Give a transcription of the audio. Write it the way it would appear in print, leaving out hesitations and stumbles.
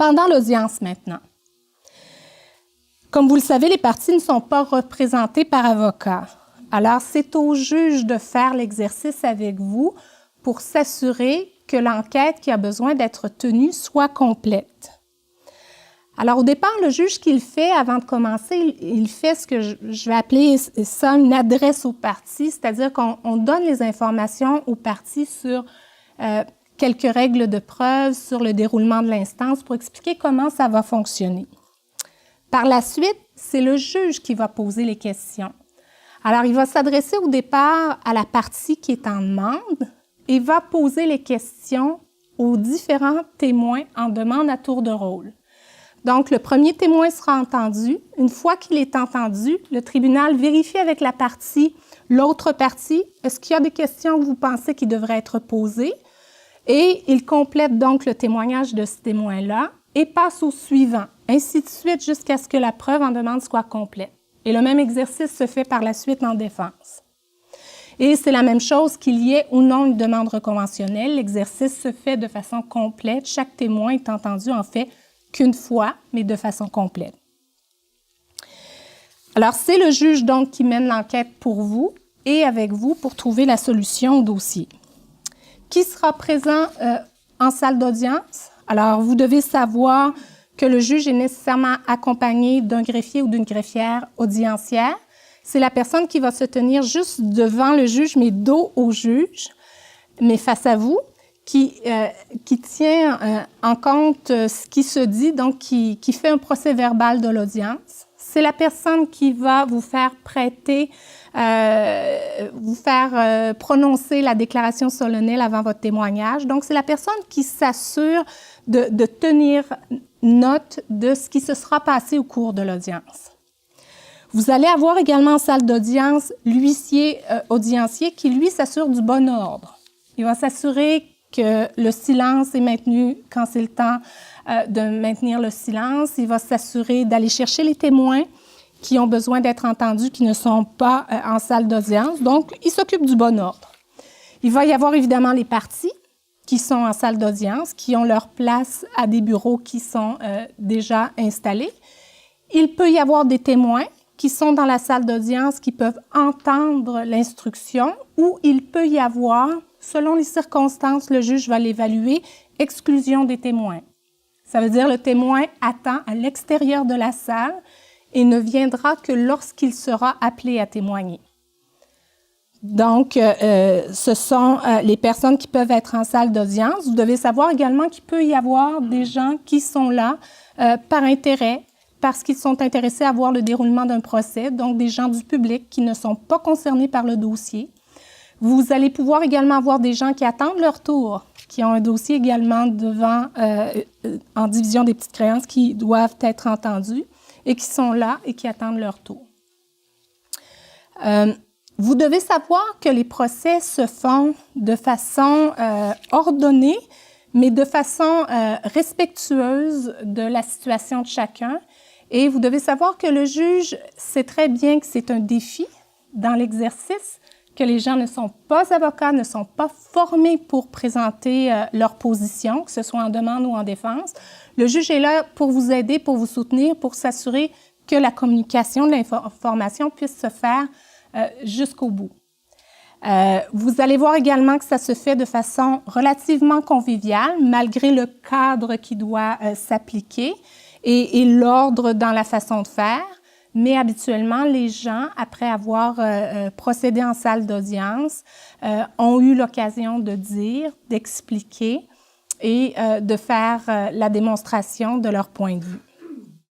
Pendant l'audience maintenant. Comme vous le savez, les parties ne sont pas représentées par avocat. Alors, c'est au juge de faire l'exercice avec vous pour s'assurer que l'enquête qui a besoin d'être tenue soit complète. Alors, au départ, le juge, qu'il fait avant de commencer, il fait ce que je vais appeler ça une adresse aux parties, c'est-à-dire qu'on donne les informations aux parties sur quelques règles de preuve, sur le déroulement de l'instance pour expliquer comment ça va fonctionner. Par la suite, c'est le juge qui va poser les questions. Alors, il va s'adresser au départ à la partie qui est en demande et va poser les questions aux différents témoins en demande à tour de rôle. Donc, le premier témoin sera entendu. Une fois qu'il est entendu, le tribunal vérifie avec la partie, l'autre partie, est-ce qu'il y a des questions que vous pensez qui devraient être posées? Et il complète donc le témoignage de ce témoin-là et passe au suivant, ainsi de suite jusqu'à ce que la preuve en demande soit complète. Et le même exercice se fait par la suite en défense. Et c'est la même chose qu'il y ait ou non une demande reconventionnelle. L'exercice se fait de façon complète. Chaque témoin est entendu en fait qu'une fois, mais de façon complète. Alors, c'est le juge donc qui mène l'enquête pour vous et avec vous pour trouver la solution au dossier. Qui sera présent en salle d'audience? Alors, vous devez savoir que le juge est nécessairement accompagné d'un greffier ou d'une greffière audiencière. C'est la personne qui va se tenir juste devant le juge, mais dos au juge, mais face à vous, qui tient en compte ce qui se dit, donc qui fait un procès-verbal de l'audience. C'est la personne qui va vous faire prêter, prononcer la déclaration solennelle avant votre témoignage. Donc, c'est la personne qui s'assure de tenir note de ce qui se sera passé au cours de l'audience. Vous allez avoir également en salle d'audience l'huissier audiencier qui, lui, s'assure du bon ordre. Il va s'assurer que le silence est maintenu quand c'est le temps de maintenir le silence. Il va s'assurer d'aller chercher les témoins qui ont besoin d'être entendus, qui ne sont pas en salle d'audience. Donc, il s'occupe du bon ordre. Il va y avoir évidemment les parties qui sont en salle d'audience, qui ont leur place à des bureaux qui sont déjà installés. Il peut y avoir des témoins qui sont dans la salle d'audience, qui peuvent entendre l'instruction, ou il peut y avoir, selon les circonstances, le juge va l'évaluer, exclusion des témoins. Ça veut dire le témoin attend à l'extérieur de la salle et ne viendra que lorsqu'il sera appelé à témoigner. Donc, ce sont les personnes qui peuvent être en salle d'audience. Vous devez savoir également qu'il peut y avoir des gens qui sont là par intérêt, parce qu'ils sont intéressés à voir le déroulement d'un procès, donc des gens du public qui ne sont pas concernés par le dossier. Vous allez pouvoir également avoir des gens qui attendent leur tour, qui ont un dossier également devant, en division des petites créances, qui doivent être entendus et qui sont là et qui attendent leur tour. Vous devez savoir que les procès se font de façon ordonnée, mais de façon respectueuse de la situation de chacun. Et vous devez savoir que le juge sait très bien que c'est un défi dans l'exercice, que les gens ne sont pas avocats, ne sont pas formés pour présenter leur position, que ce soit en demande ou en défense. Le juge est là pour vous aider, pour vous soutenir, pour s'assurer que la communication de l'information puisse se faire jusqu'au bout. Vous allez voir également que ça se fait de façon relativement conviviale, malgré le cadre qui doit s'appliquer et l'ordre dans la façon de faire. Mais habituellement, les gens, après avoir procédé en salle d'audience, ont eu l'occasion de dire, d'expliquer et de faire la démonstration de leur point de vue.